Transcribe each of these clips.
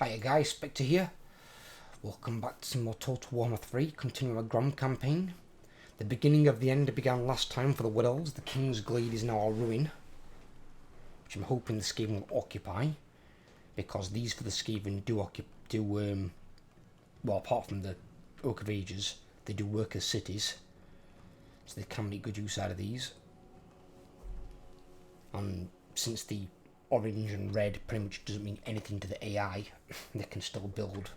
Hiya guys, Spectre here. Welcome back to some more Total Warhammer 3, continuing our Grom campaign. The beginning of the end began last time for the Wood Elves. The King's Glade is now a ruin, which I'm hoping the Skaven will occupy, because these for the Skaven well, apart from the Oak of Ages, they do work as cities, so they can make good use out of these. And since the orange and red pretty much doesn't mean anything to the AI, they can still build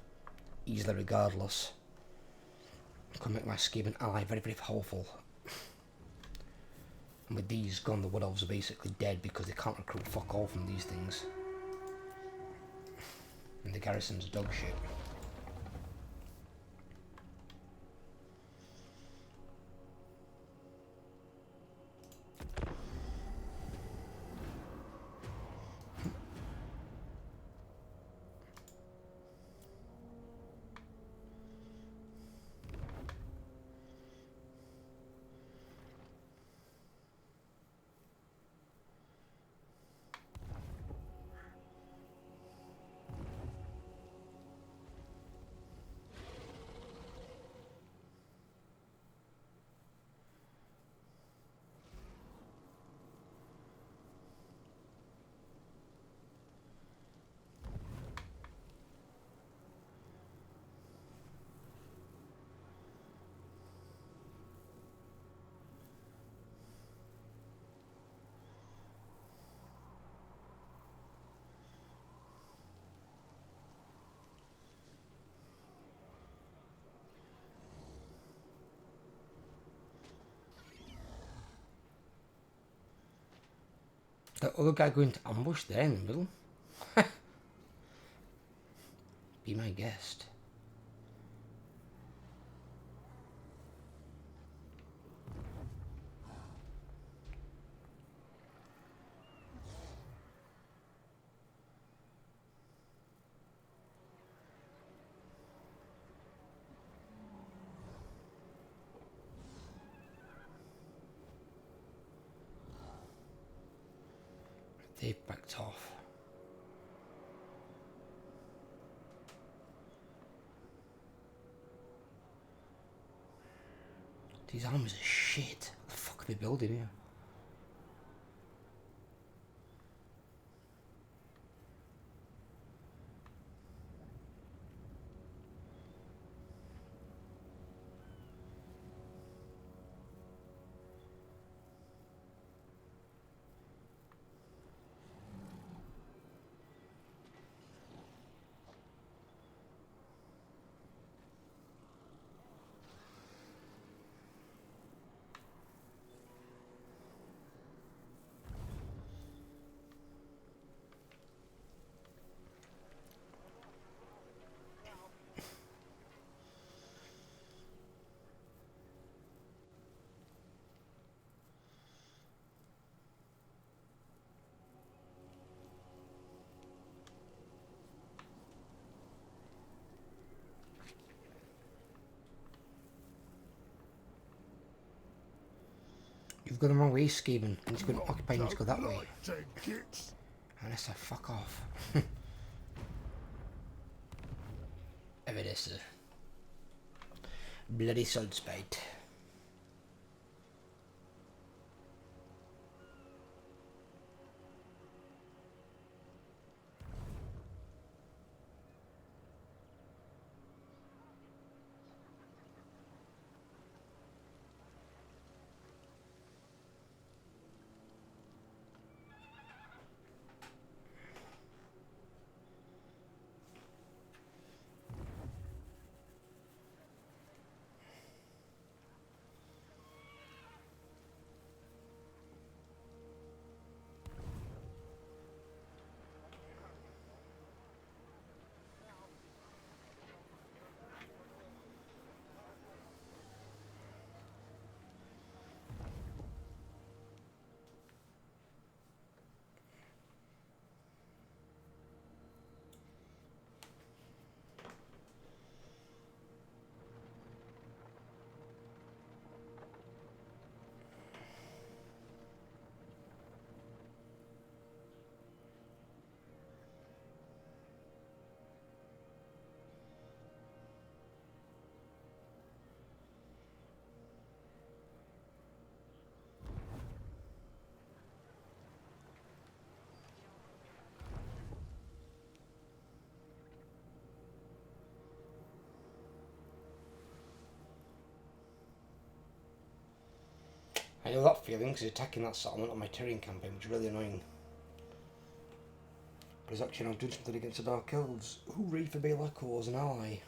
easily regardless. I can make my Skaven ally very, very powerful. And with these gone, the Wood Elves are basically dead because they can't recruit fuck all from these things. And the garrison's dog shit. That other guy going to ambush there in the middle? Be my guest. They've backed off. These armies are shit. What the fuck are they building here? You've got the wrong way, Skaven. And it's going to occupy and to go that way. Unless I fuck off. There it is. Bloody sword spite. know that feeling because he's attacking that settlement on my Tyrian campaign, which is really annoying. But he's actually now doing something against the Dark Elves. Hooray for Balakor as an ally.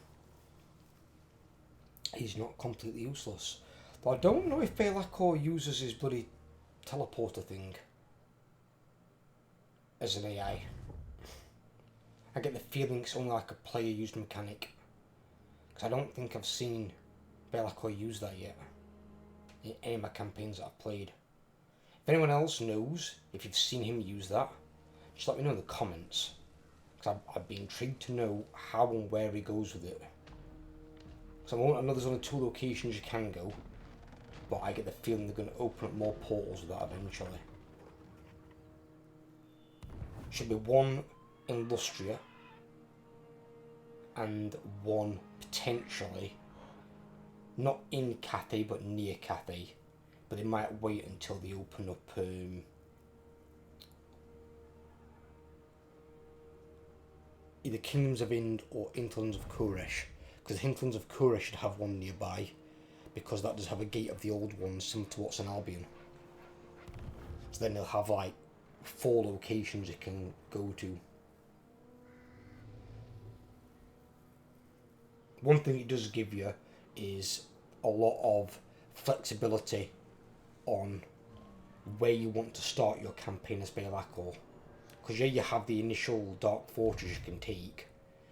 He's not completely useless. But I don't know if Balakor uses his bloody teleporter thing as an AI. I get the feeling it's only like a player used mechanic. Because I don't think I've seen Balakor use that yet in any of my campaigns that I've played. If anyone else knows if you've seen him use that, just let me know in the comments. Because I'd be intrigued to know how and where he goes with it. So I know there's only 2 locations you can go, but I get the feeling they're going to open up more portals with that eventually. Should be 1 in Lustria and 1 potentially not in Cathay but near Cathay, but they might wait until they open up either Kingdoms of Ind or Hinterlands of Koresh, because the Hinterlands of Koresh should have 1 nearby, because that does have a gate of the old ones similar to what's in Albion. So then they'll have like 4 locations it can go to. One thing it does give you is a lot of flexibility on where you want to start your campaign as Balakor. Because yeah, you have the initial Dark Fortress you can take,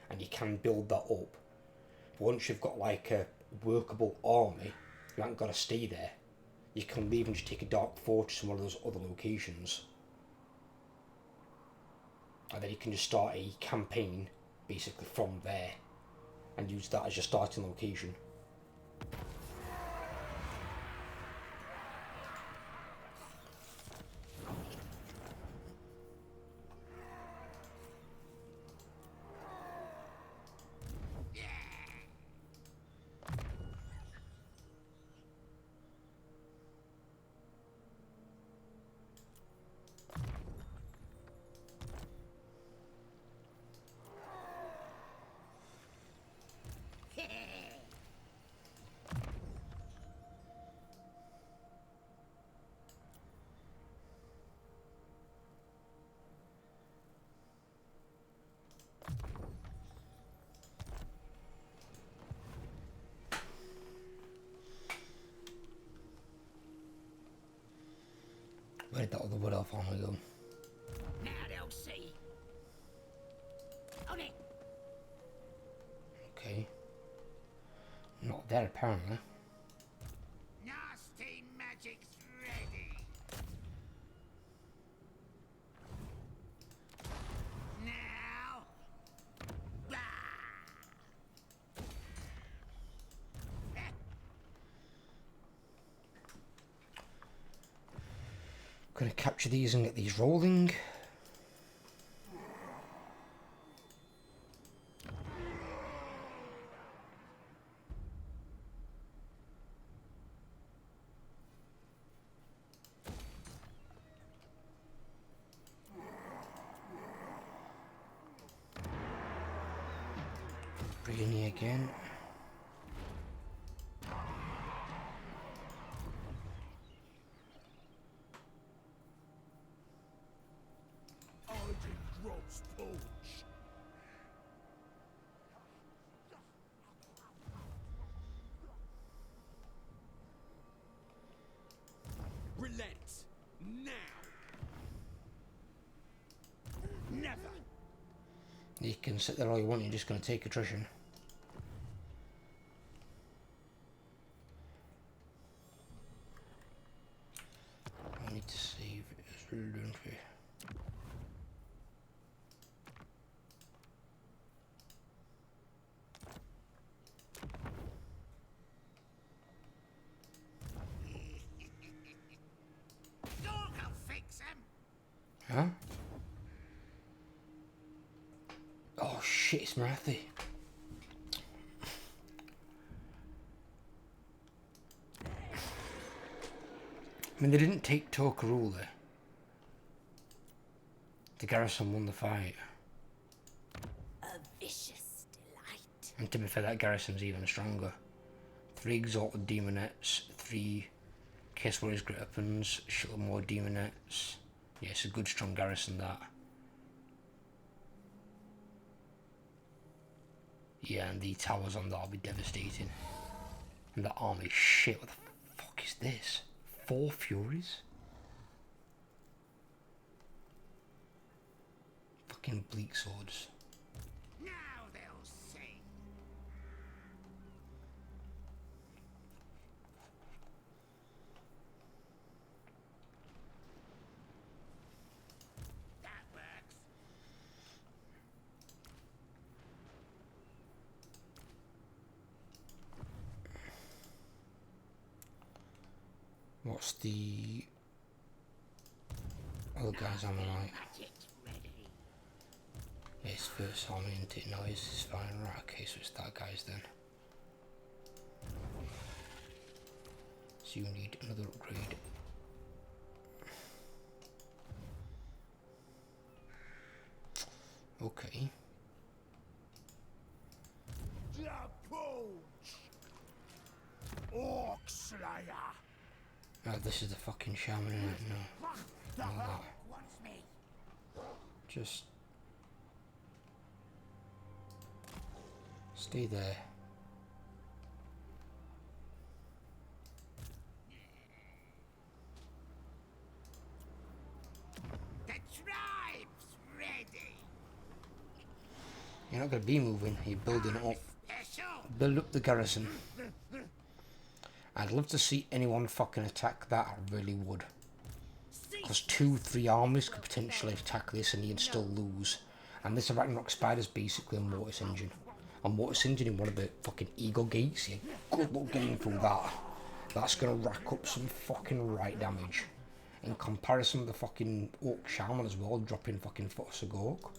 and you can build that up. But once you've got like a workable army, you haven't got to stay there. You can leave and just take a Dark Fortress in one of those other locations. And then you can just start a campaign basically from there and use that as your starting location. Where did that other wood elf finally go? Now they'll see. On it. Okay. Not there apparently. Nasty magic's ready. Now. Bah! Gonna capture these and get these rolling. Brainy again. Grom's punch. Relent now. Never. You can sit there all you want, you're just going to take attrition. I need to save it as well, don't we? I'll fix him. Huh? Oh shit, it's Marathi. I mean, they didn't take Tokarul there. The garrison won the fight. A vicious delight. And to be fair, that garrison's even stronger. 3 exalted demonettes, 3 Case Warriors, great weapons, shitload more demonettes. Yeah, it's a good strong garrison that. Yeah, and the towers on that will be devastating. And the army, shit, what the fuck is this? 4 Furies? Fucking bleak swords. Now they'll see. That works. What's the other guy's armor like? Magic's ready. Yeah, his first armor into it. No, his is fine. Right, okay, so it's that guy's then. So you need another upgrade. Okay. Japoch. Orc Slayer. Right, this is the fucking shaman, isn't it? No. The No, that. Hawk wants me. Just stay there. The tribe's ready. You're not going to be moving, you're building up. Special. Build up the garrison. I'd love to see anyone fucking attack that, I really would. Because 2-3 armies could potentially attack this and you'd still lose. And this Ragnarok Spider's basically a Mortis engine. A Mortis engine in one of the fucking Eagle Gates. Yeah, good luck getting through that. That's going to rack up some fucking right damage. In comparison with the fucking Orc Shaman as well, dropping fucking Foot of Gork.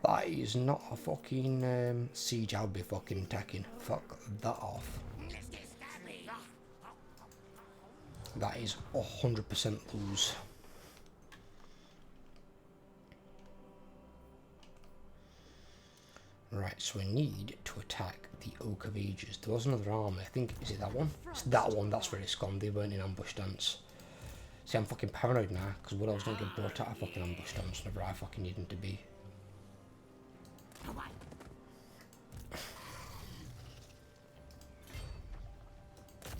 That is not a fucking siege I'll be fucking taking. Fuck that off. That is 100% lose. Right, so we need to attack the Oak of Ages. There was another army, I think, is it that one? It's that one, that's where it's gone. They weren't in ambush dance. See, I'm fucking paranoid now, because what else don't get brought out of fucking ambush dance whenever I fucking need them to be.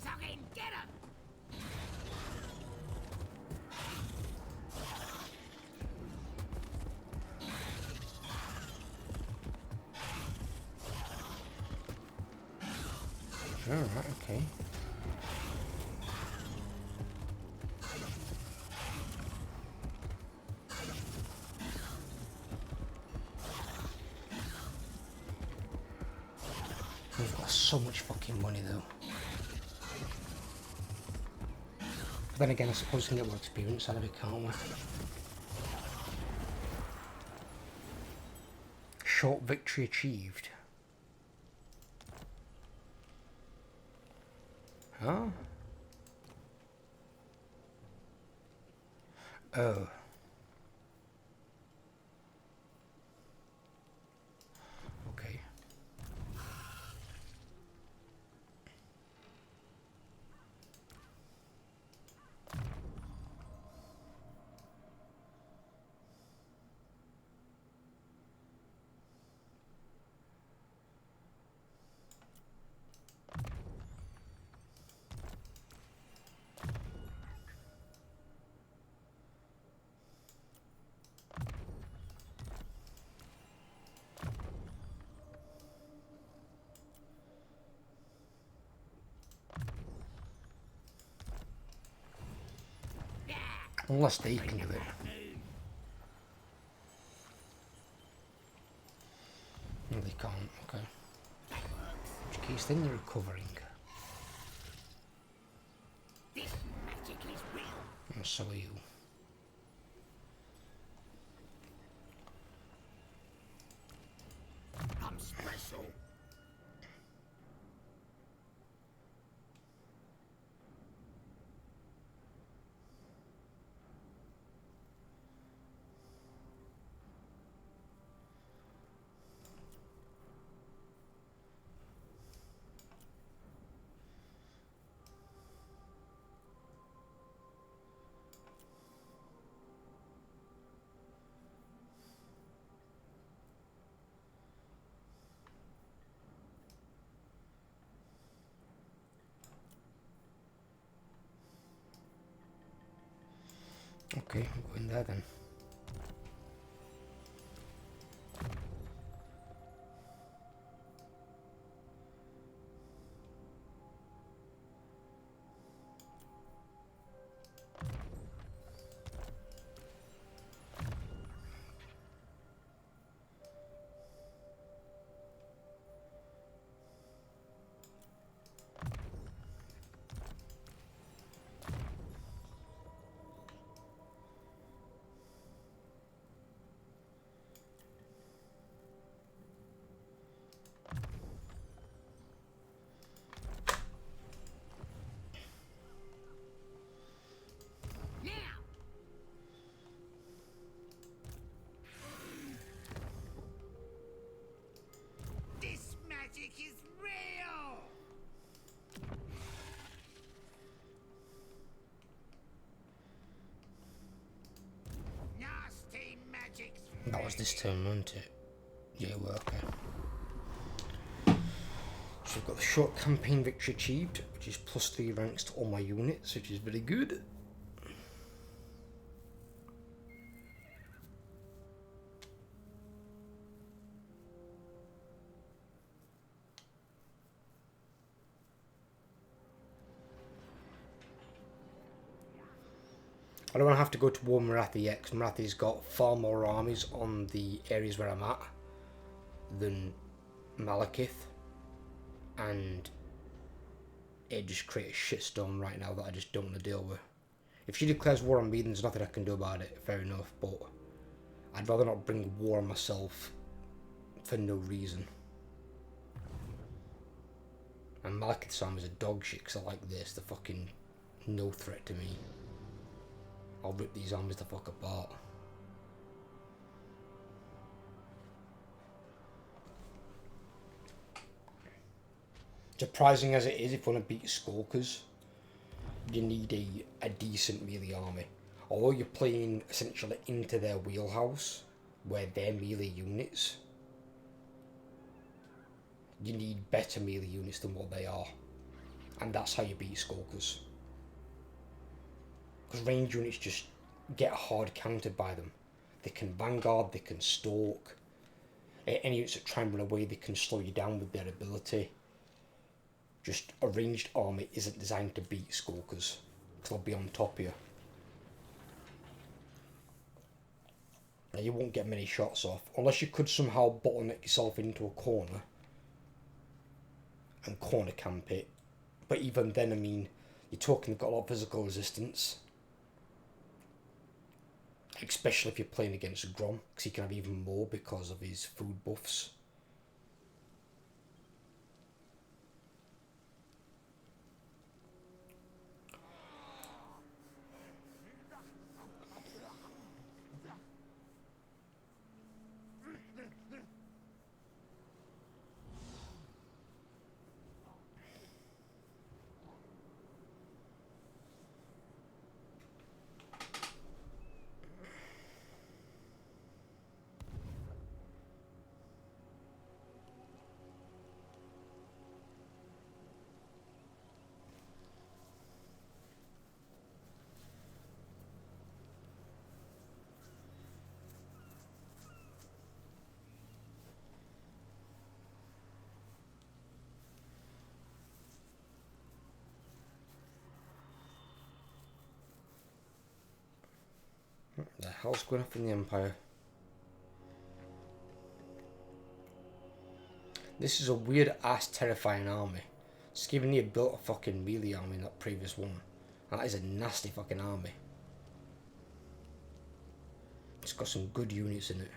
Fucking get him. Alright, okay. We've got so much fucking money though. But then again, I suppose we can get more experience out of it, can't we? Short victory achieved. Huh? Oh. Okay. Unless they can do it. No, they can't. Okay. Which case, then you're recovering. This magic is real. And so are you. I'm special. Okay, I'm going there then. Now! This magic is real! Nasty magic's That was this turn, wasn't it? Yeah, well, okay. So we've got the short campaign victory achieved, which is +3 ranks to all my units, which is very good. I don't want to have to go to war with Marathi yet, because Marathi's got far more armies on the areas where I'm at than Malekith, and it just creates a shitstorm right now that I just don't want to deal with. If she declares war on me, then there's nothing I can do about it, fair enough, but I'd rather not bring war on myself for no reason. And Malekith's armies are dog shit, because I like this, they're fucking no threat to me. I'll rip these armies the fuck apart. Surprising as it is, if you want to beat Skulkers, you need a decent melee army. Although you're playing essentially into their wheelhouse, where they're melee units, you need better melee units than what they are. And that's how you beat Skulkers. Because range units just get hard countered by them. They can vanguard, they can stalk. Any units that try and run away, they can slow you down with their ability. Just a ranged army isn't designed to beat Skulkers, because they'll be on top of you. Now you won't get many shots off, unless you could somehow bottleneck yourself into a corner and corner camp it. But even then, I mean, you're talking, they've got a lot of physical resistance. Especially if you're playing against Grom, because he can have even more because of his food buffs. What the hell's going off in the Empire? This is a weird ass terrifying army. It's giving me a built a fucking melee army in that previous one. That is a nasty fucking army. It's got some good units in it.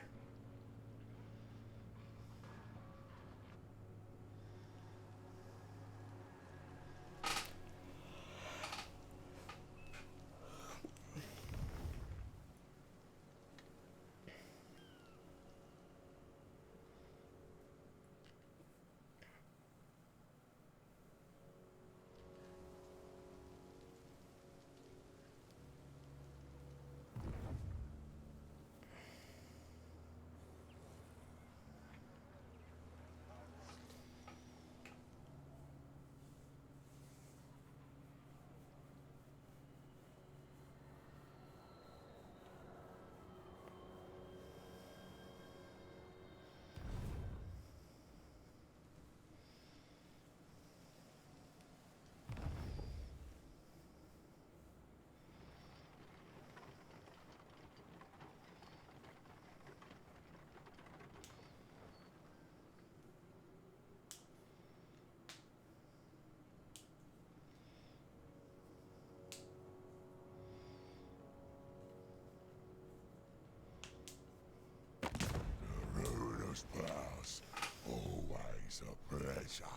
pleasure.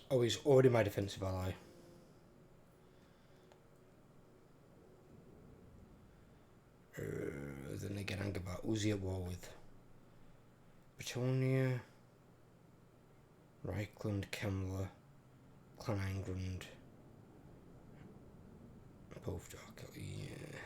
Oh, he's already my defensive ally. Then again, I'm about who's he at war with? Bretonia, Reichland, Kemmler, Clan Angrand, both dark. Yeah.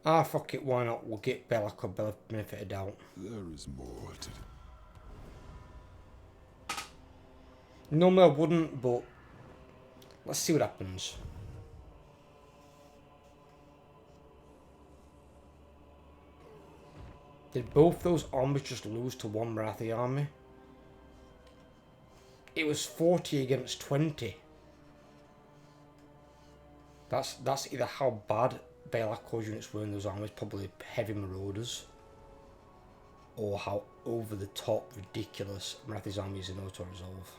Ah, fuck it, why not? We'll get Belloc or Bella benefit of doubt. There is more to Normally I wouldn't, but let's see what happens. Did both those armies just lose to one Marathi army? It was 40 against 20. That's either how bad Belacor units were in those armies, probably heavy marauders, or how over the top ridiculous Marathi's armies in auto resolve.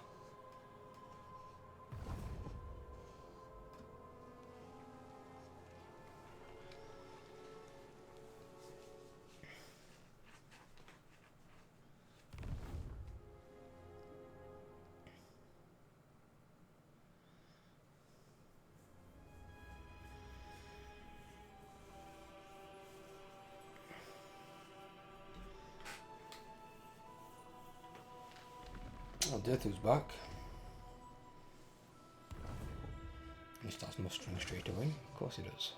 Oh, Dirthu's back. He starts mustering straight away. Of course he does.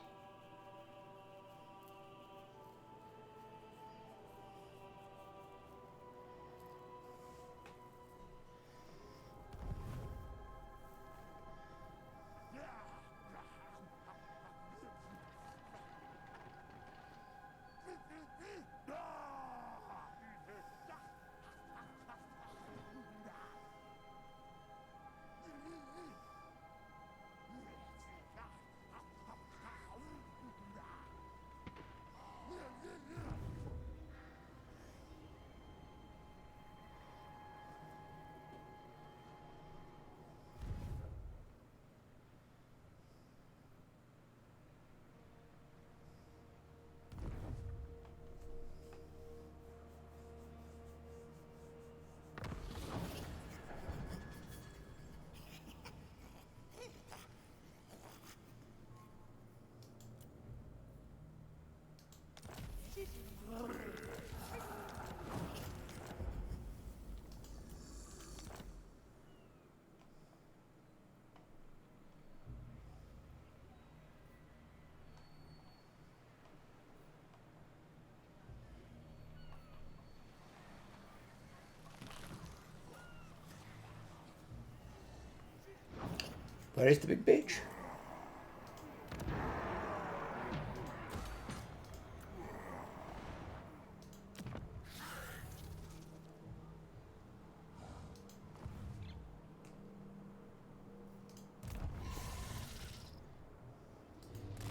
Where is the big bitch?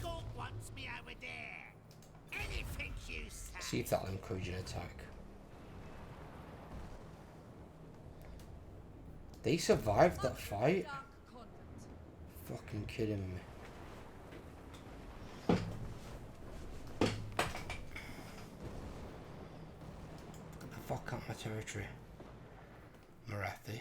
God wants me over there. Anything you say. See if that'll encourage an attack. They survived that fight? Fucking kidding me. Get the fuck out of my territory. Marathi.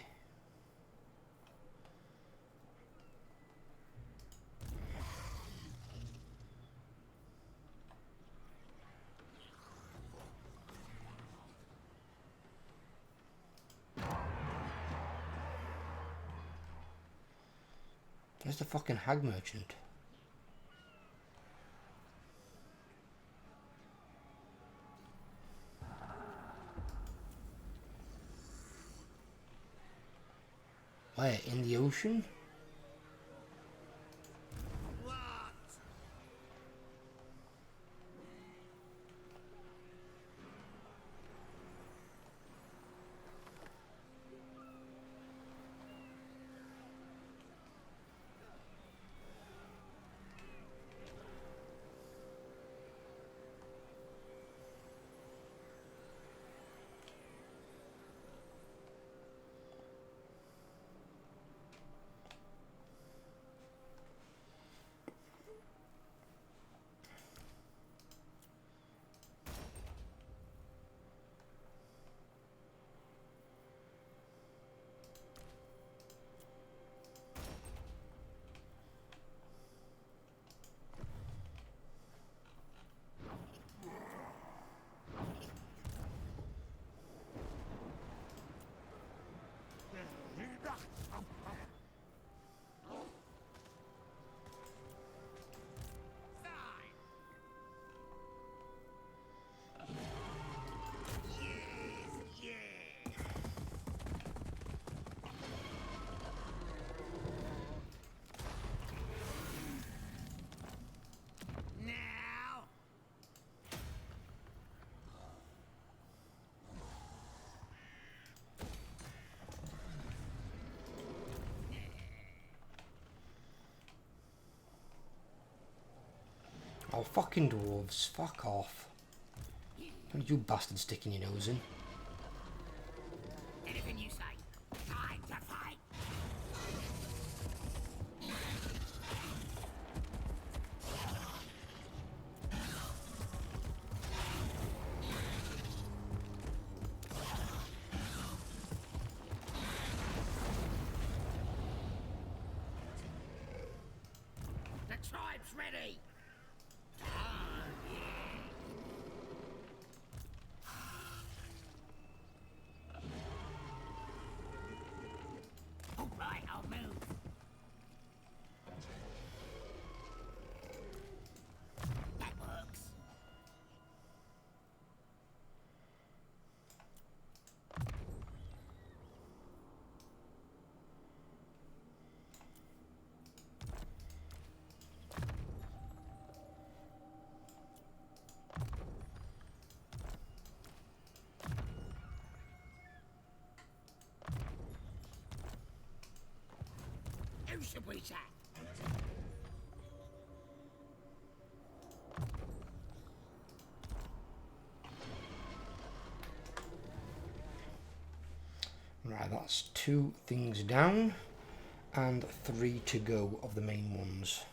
Where's the fucking hag merchant? Where? In the ocean? What? Fine. Yes, yes. Now. Oh, fucking dwarves. Fuck off. What did you bastards sticking your nose in? Anything you say. Time to fight. The tribe's ready. All right, I'll move. That works. Who should we chat? Right, that's 2 things down and 3 to go of the main ones.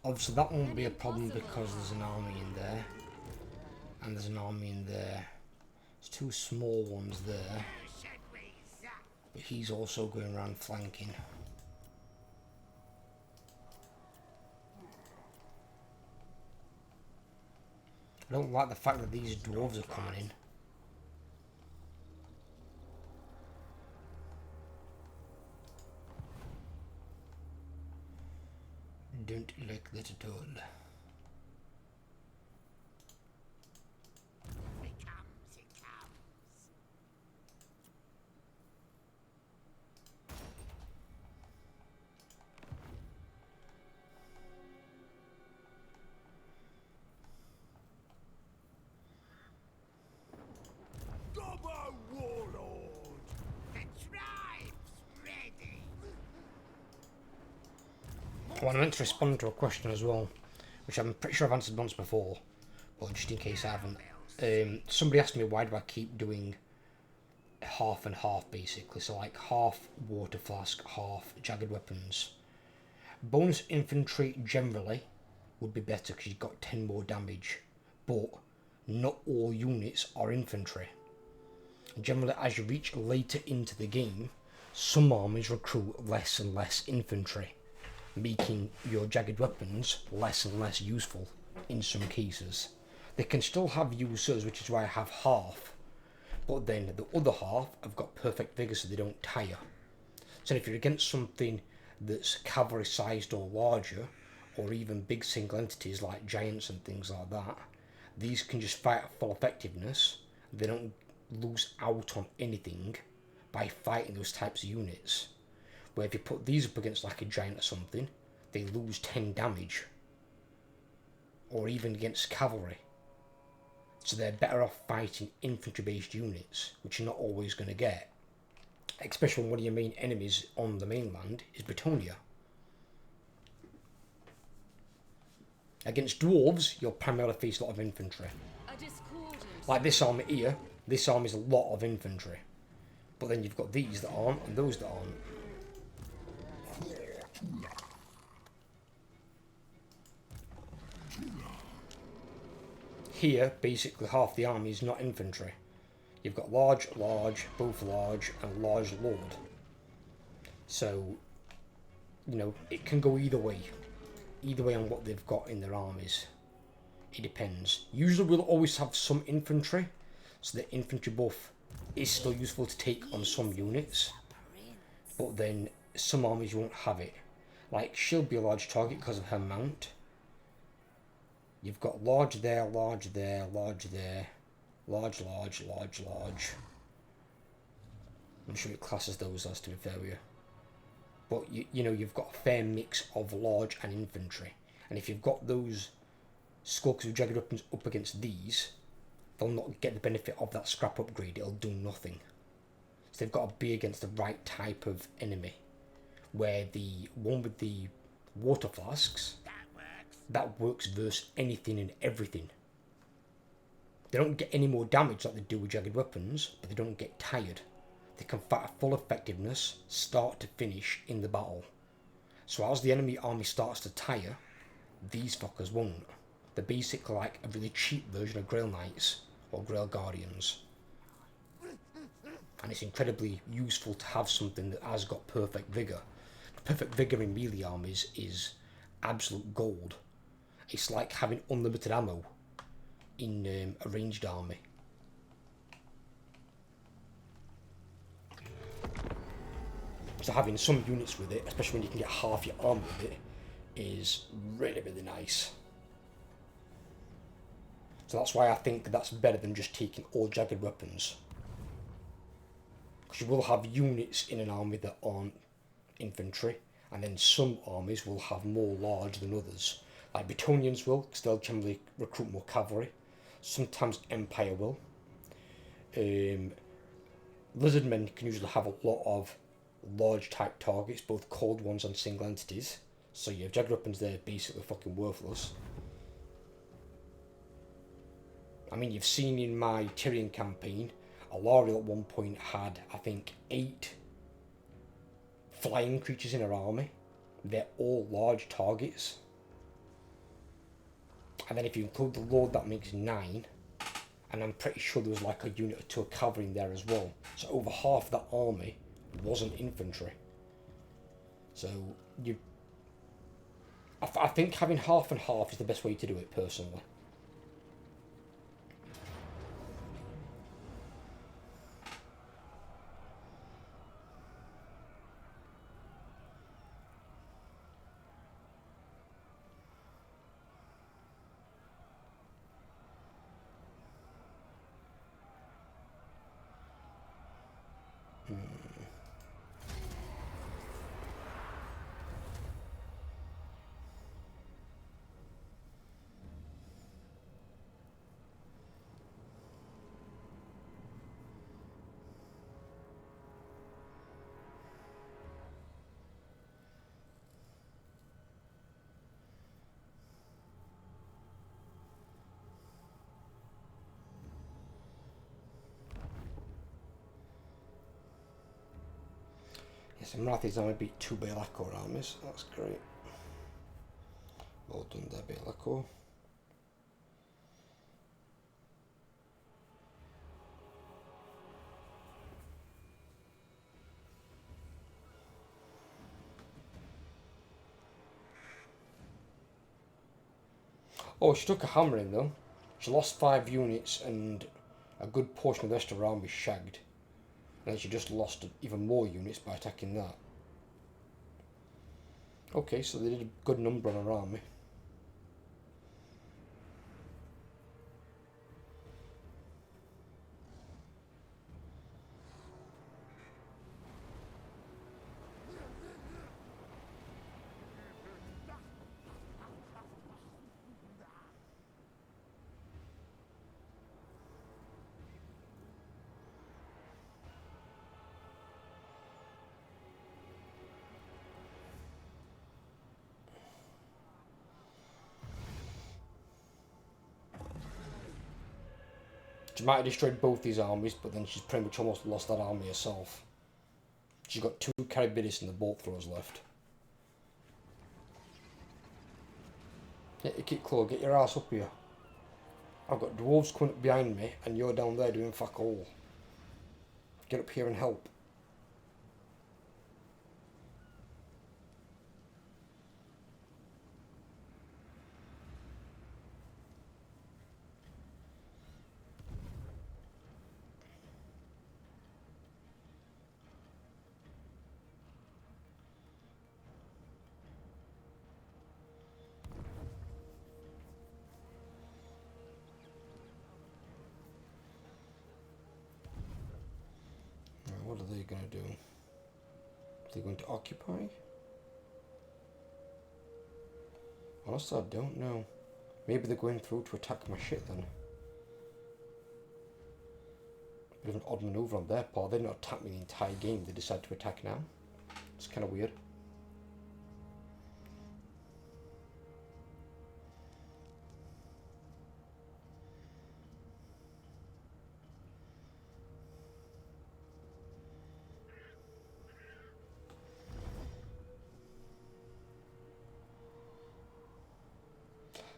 Obviously that won't be a problem because there's an army in there. And there's an army in there. There's 2 small ones there. Who should we chat? But he's also going around flanking. I don't like the fact that these dwarves are coming in. Don't like that at all. It comes, it comes. Gobbo Warlord! The tribe's ready. Well, I meant to respond to a question as well, which I'm pretty sure I've answered once before, but just in case I haven't. Somebody asked me why do I keep doing half and half basically, so like half water flask, half jagged weapons. Bonus infantry generally would be better because you've got 10 more damage, but not all units are infantry. Generally, as you reach later into the game, some armies recruit less and less infantry, making your jagged weapons less and less useful in some cases. They can still have users, which is why I have half, but then the other half have got perfect vigor so they don't tire. So if you're against something that's cavalry sized or larger, or even big single entities like giants and things like that, these can just fight at full effectiveness. They don't lose out on anything by fighting those types of units. Where if you put these up against like a giant or something, they lose 10 damage. Or even against cavalry. So they're better off fighting infantry-based units, which you're not always going to get. Especially when one of your main enemies on the mainland is Britonia. Against dwarves, you'll primarily face a lot of infantry. Like this army here, this army is a lot of infantry. But then you've got these that aren't, and those that aren't. Here, basically half the army is not infantry. You've got large, both large, and large lord. So, you know, it can go either way. Either way on what they've got in their armies. It depends. Usually we'll always have some infantry, so the infantry buff is still useful to take on some units. But then some armies won't have it. Like, she'll be a large target because of her mount. You've got large there, large there, large there, large. I'm sure it classes those as, to be fair with you. But you know, you've got a fair mix of large and infantry. And if you've got those skulkers with jagged weapons up against these, they'll not get the benefit of that scrap upgrade. It'll do nothing. So they've got to be against the right type of enemy. Where the one with the water flasks, that works versus anything and everything. They don't get any more damage like they do with jagged weapons, but they don't get tired. They can fight at full effectiveness, start to finish in the battle. So as the enemy army starts to tire, these fuckers won't. They're basically like a really cheap version of Grail Knights or Grail Guardians. And it's incredibly useful to have something that has got perfect vigour. Perfect vigour in melee armies is absolute gold. It's like having unlimited ammo in a ranged army. So having some units with it, especially when you can get half your army with it, is really, really nice. So that's why I think that's better than just taking all jagged weapons. Because you will have units in an army that aren't infantry, and then some armies will have more large than others. Like Bretonians will, because they'll generally recruit more cavalry. Sometimes Empire will. Lizardmen can usually have a lot of large type targets, both cold ones and single entities. So your jagged weapons, they're basically fucking worthless. I mean, you've seen in my Tyrion campaign, Alariel at one point had, I think, 8 flying creatures in her army. They're all large targets. And then if you include the Lord, that makes 9. And I'm pretty sure there was like a unit or 2 of cavalry in there as well. So over half of that army wasn't infantry. So I think having half and half is the best way to do it, personally. Yes, Marathis only beat 2 Be'lakor armies. That's great. Well done there, Be'lakor. Oh, she took a hammer in though. She lost 5 units and a good portion of the rest of her army shagged. And then she just lost even more units by attacking that. Okay, so they did a good number on our army. She might have destroyed both these armies, but then she's pretty much almost lost that army herself. She's got 2 Carabidis and the bolt throwers left. Yeah, Kit Claw, get your ass up here. I've got dwarves coming up behind me, and you're down there doing fuck all. Get up here and help. Right, what are they going to do? Are they going to occupy? Honestly, I don't know. Maybe they're going through to attack my shit then. Bit of an odd manoeuvre on their part. They did not attack me the entire game. They decide to attack now. It's kind of weird.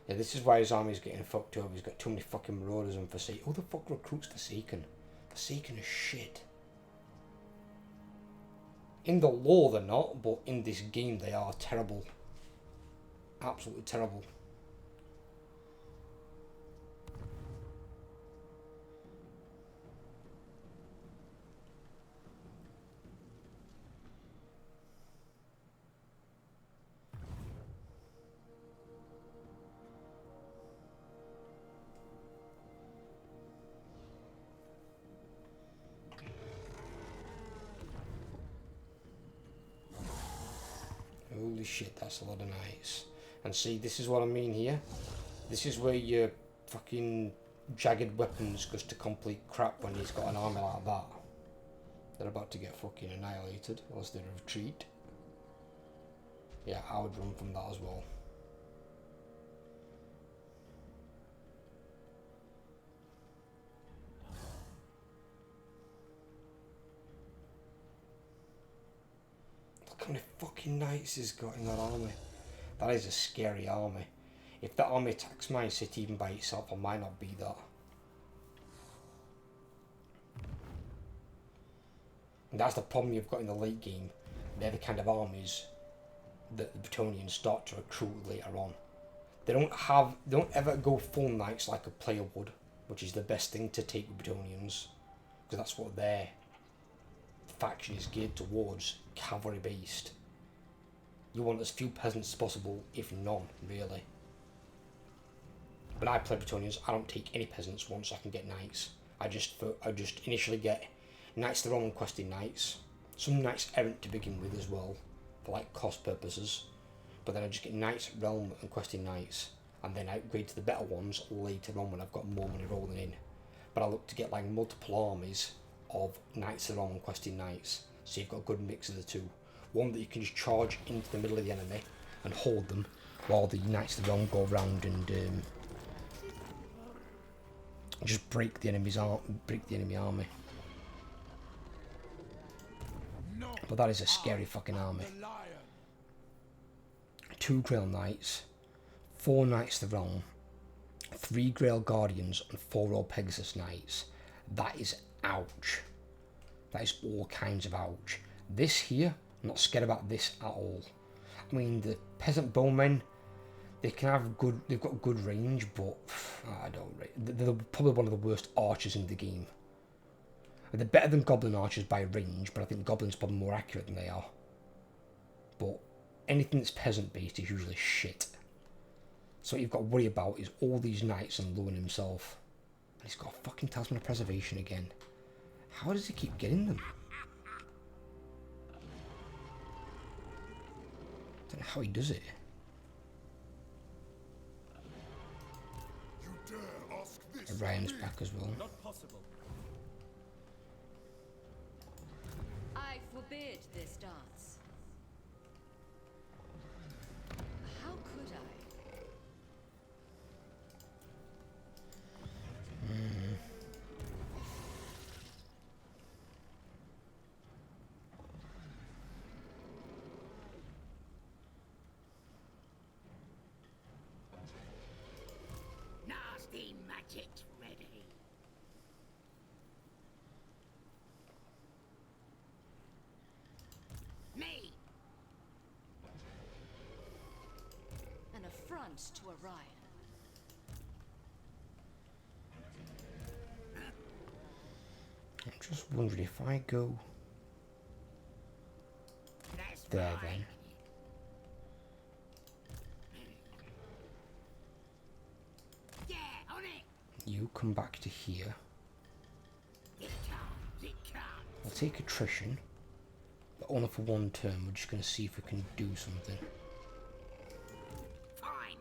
Yeah, this is why his army's getting fucked over. He's got too many fucking marauders and Forsaken. Who the fuck recruits Forsaken? Forsaken is shit. In the lore they're not, but in this game they are terrible. Absolutely terrible. Holy shit, that's a lot of knights. And see, this is what I mean here. This is where your fucking jagged weapons goes to complete crap when he's got an army like that. They're about to get fucking annihilated, unless they retreat. Yeah, I would run from that as well. Look how many fucking knights he's got in that army. That is a scary army. If that army attacks my city even by itself, I might not be that. And that's the problem you've got in the late game. They're the kind of armies that the Bretonnians start to recruit later on. They don't ever go full knights like a player would, which is the best thing to take with Bretonnians, because that's what their faction is geared towards, cavalry based. You want as few peasants as possible, if none, really. When I play Bretonnians, I don't take any peasants once I can get knights. I just initially get Knights of the Roman questing knights, some knights errant to begin with as well, for like cost purposes, but then I just get Knights Realm and questing knights, and then I upgrade to the better ones later on when I've got more money rolling in. But I look to get like multiple armies of Knights of the Roman questing knights, so you've got a good mix of the two. One that you can just charge into the middle of the enemy and hold them, while the Knights of the Realm go around and just break the enemy army. But that is a scary fucking army. 2 Grail Knights, 4 Knights of the Realm, 3 Grail Guardians, and 4 Old Pegasus Knights. That is ouch. That is all kinds of ouch. This here, I'm not scared about this at all. I mean, the Peasant Bowmen, they've got good range, but I don't rate. They're probably one of the worst archers in the game. They're better than Goblin archers by range, but I think Goblins are probably more accurate than they are. But anything that's peasant based is usually shit. So what you've got to worry about is all these knights and Lewin himself. And he's got a fucking Talisman of Preservation again. How does he keep getting them? I don't know how he does it. You dare ask this? Ryan's back as well. Not possible. I forbid this dance. How could I? Nasty magic's ready. Me. An affront to Orion. I'm just wondering if I go That's there right. then. Yeah, on it. You come back to here. It comes, it comes. I'll take attrition, but only for one turn. We're just going to see if we can do something. Fine.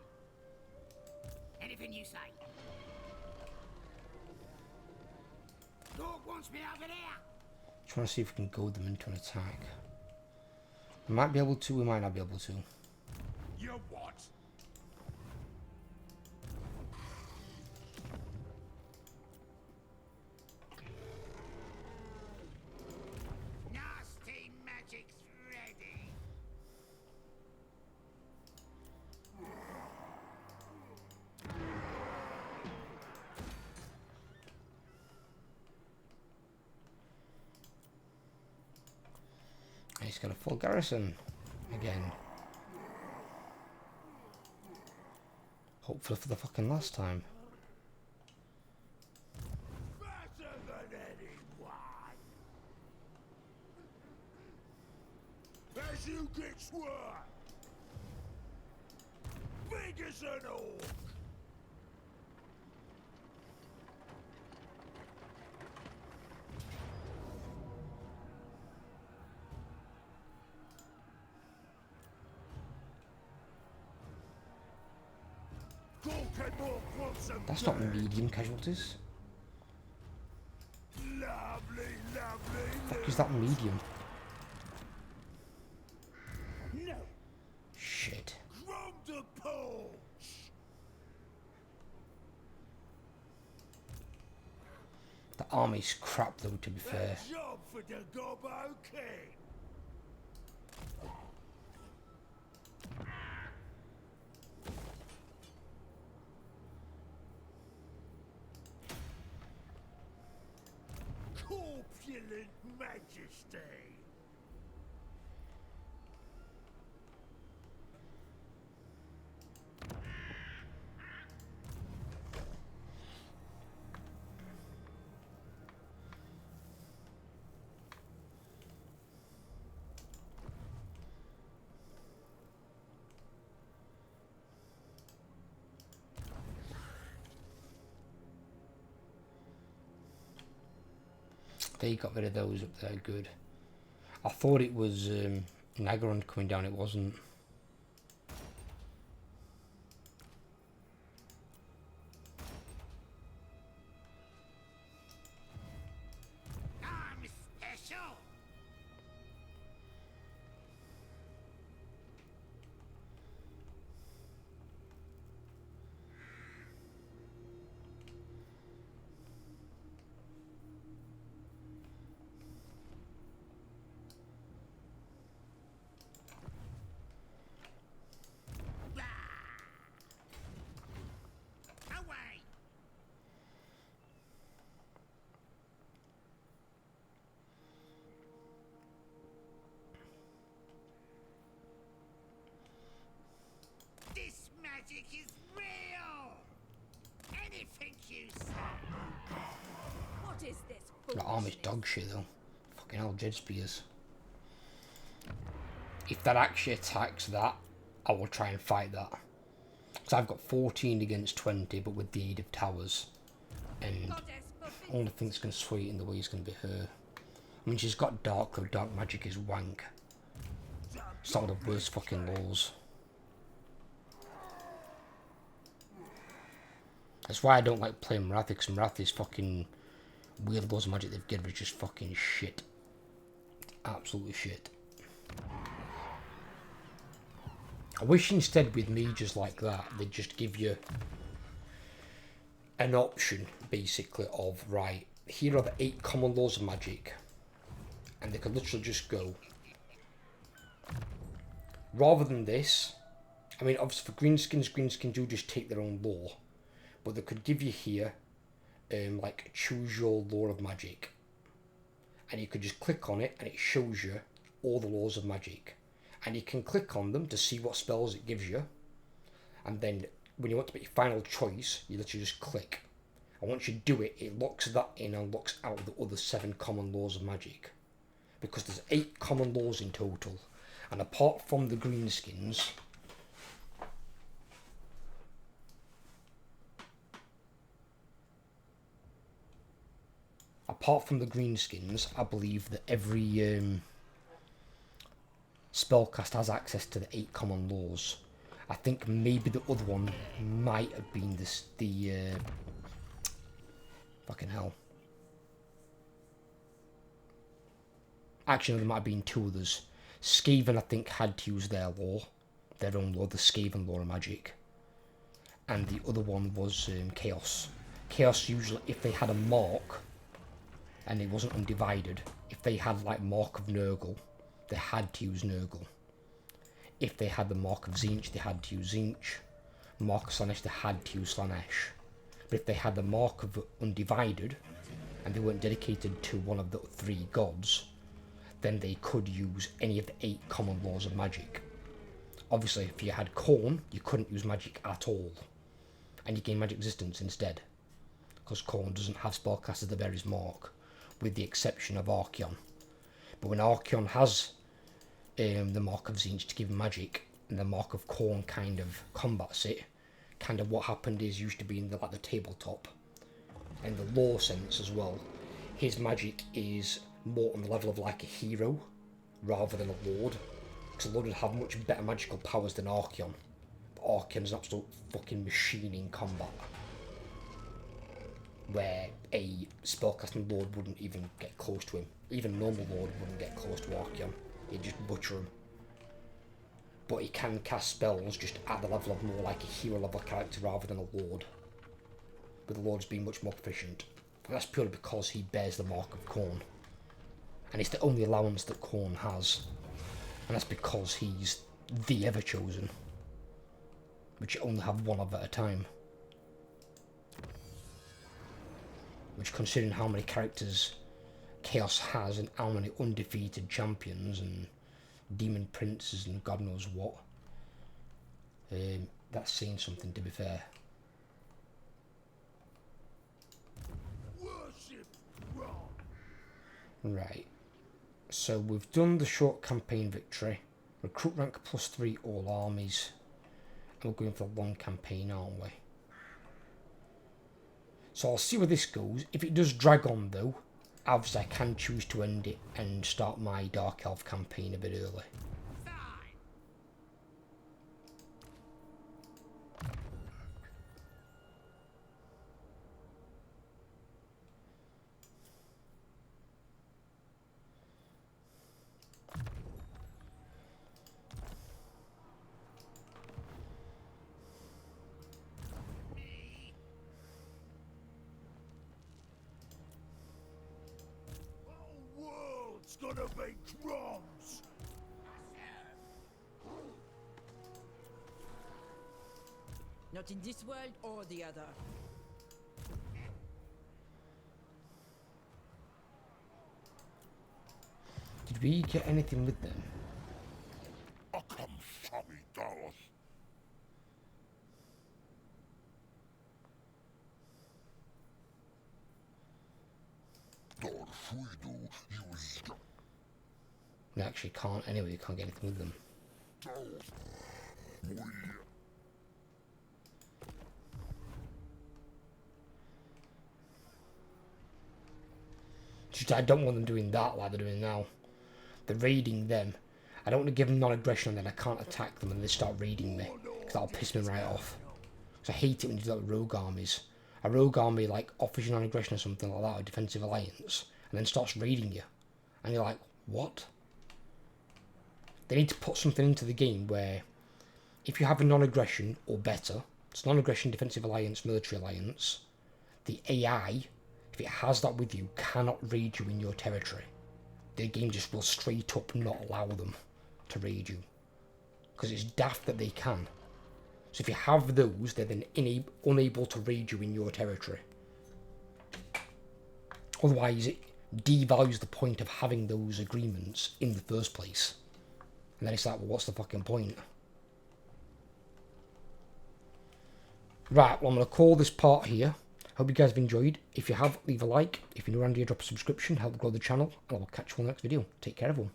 Anything you say. Dog wants me over there. Just want to see if we can goad them into an attack. We might be able to, we might not be able to. You what? Nasty magic's ready. He's got a full garrison again. Hopefully for the fucking last time. Better than anyone. As you get sworn. Big as an orc. That's not medium casualties. Lovely, lovely. Fuck is that medium? No. Shit. Grom the Pulse. The army's crap though, to be fair. A job for the Gobbo King. Corpulent Majesty. They got rid of those up there, good. I thought it was Nagaron coming down, it wasn't. I'm special. Away. This magic is real. Anything you say. What is this The army's foolishness? dog shit though. Fucking hell, Jed Spears. if that actually attacks that, I will try and fight that. Because I've got 14 against 20, but with the aid of towers. And the only thing that's going to sway it in the way is going to be her. I mean, she's got dark, though dark magic is wank. It's not the worst fucking laws. That's why I don't like playing Marathi, because Marathi's fucking weird laws of magic they've given is just fucking shit. Absolutely shit. I wish instead with mages like that, they'd just give you an option, basically, of, right, here are the 8 common laws of magic. And they could literally just go. Rather than this, I mean, obviously for Greenskins do just take their own law. But they could give you here, like, choose your law of magic. And you could just click on it and it shows you all the laws of magic. And you can click on them to see what spells it gives you. And then when you want to make your final choice, you literally just click. And once you do it, it locks that in and locks out the other 7 common laws of magic. Because there's 8 common laws in total. And apart from the Greenskins, I believe that every spellcast has access to the 8 common laws. I think maybe the other one might have been fucking hell. Actually, there might have been 2 others. Skaven, I think, had to use their law, their own law, the Skaven law of magic. And the other one was Chaos. Chaos usually, if they had a mark, and it wasn't undivided, if they had like Mark of Nurgle, they had to use Nurgle. If they had the Mark of Tzeentch, they had to use Tzeentch. Mark of Slaanesh, they had to use Slaanesh. But if they had the Mark of Undivided, and they weren't dedicated to one of the 3 gods, then they could use any of the 8 common laws of magic. Obviously, if you had Khorne, you couldn't use magic at all. And you gain magic resistance instead. Because Khorne doesn't have spellcasters that bear his mark, with the exception of Archaon. But when Archaon has the Mark of Tzeentch to give him magic, and the Mark of Khorne kind of combats it, kind of what happened is used to be in the tabletop. And the lore sense as well, his magic is more on the level of like a hero rather than a lord, because a lord would have much better magical powers than Archaon. But Archaon's an absolute fucking machine in combat, where a spellcasting lord wouldn't even get close to him. Even a normal lord wouldn't get close to Archaon, he'd just butcher him. But he can cast spells just at the level of more like a hero level character rather than a lord, with the lords being much more proficient. And that's purely because he bears the Mark of Khorne. And it's the only allowance that Khorne has. And that's because he's the Everchosen, which you only have one of at a time. Which, considering how many characters Chaos has and how many undefeated champions and demon princes and God knows what, that's saying something, to be fair. Worship Grom. Right. So we've done the short campaign victory. Recruit rank +3 all armies. And we're going for the long campaign, aren't we? So I'll see where this goes. If it does drag on though, obviously I can choose to end it and start my Dark Elf campaign a bit early. Whole world's gonna be Groms. Not in this world or the other. Did we get anything with them? Akam Sami Dallas. Dar Fuidu, They actually can't anyway, you can't get anything with them. Just, I don't want them doing that like they're doing now. They're raiding them. I don't want to give them non-aggression and then I can't attack them and they start raiding me. Because that'll piss me right off. Because I hate it when you do that with rogue armies. A rogue army like offers you non-aggression or something like that, or defensive alliance, and then starts raiding you. And you're like, what? They need to put something into the game where if you have a non-aggression or better, it's non-aggression, defensive alliance, military alliance, the AI, if it has that with you, cannot raid you in your territory. The game just will straight up not allow them to raid you. Because it's daft that they can. So if you have those, they're then unable to raid you in your territory. Otherwise, it devalues the point of having those agreements in the first place. And then it's like, well, what's the fucking point? Right, well, I'm going to call this part here. Hope you guys have enjoyed. If you have, leave a like. If you're new around here, drop a subscription. Help grow the channel. And I will catch you on the next video. Take care, everyone.